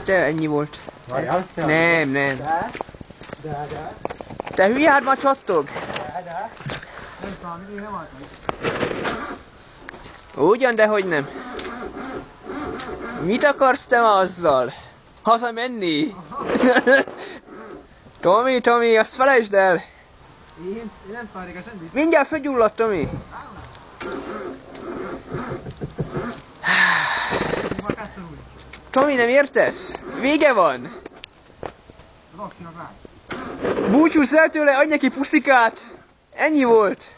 De ennyi volt. Várjál. Nem, nem. De. Te hülye, hát már csattog. De. Nem számít, én nem álltam. Ugyan, de hogy nem. Mit akarsz te ma azzal? Hazamenni? Tomi, azt felejtsd el! Én nem fárik a semmit. Mindjárt fölgyulladt, Tomi! Tomi, nem értesz? Vége van! Raksinak rá. Búcsúzz el tőle, adj neki puszikát! Ennyi volt!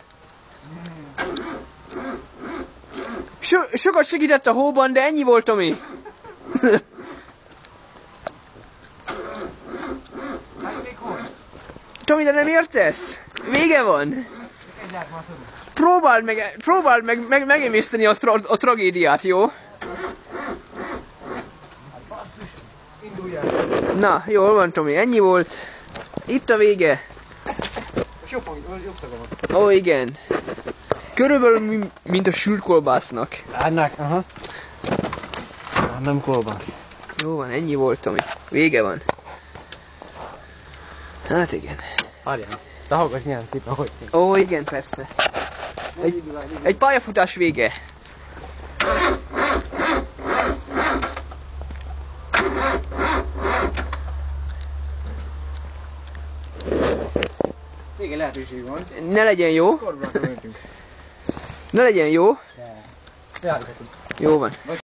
Sokat segített a hóban, de ennyi volt, Tomi! Hát még hol? Tomi, de nem értesz? Vége van! Egyáltalán már szorul. Próbáld meg megemészteni a tragédiát, jó? Basszus. Indulj el. Na, jól van, Tomi, ennyi volt. Itt a vége. És jobb szaga van. Ó, igen. Körülbelül mint a sült kolbásznak. Ennek, aha. Nem kolbász. Jó van, ennyi volt, Tomi. Vége van. Hát igen. Várjál. Te hallgass milyen szépen, hogy néz. Ó, igen, persze. Egy pályafutás vége. Még egy lehetőség van. Ne legyen jó. Korban mentünk. Ne legyen jó. Járhatunk. Jó van.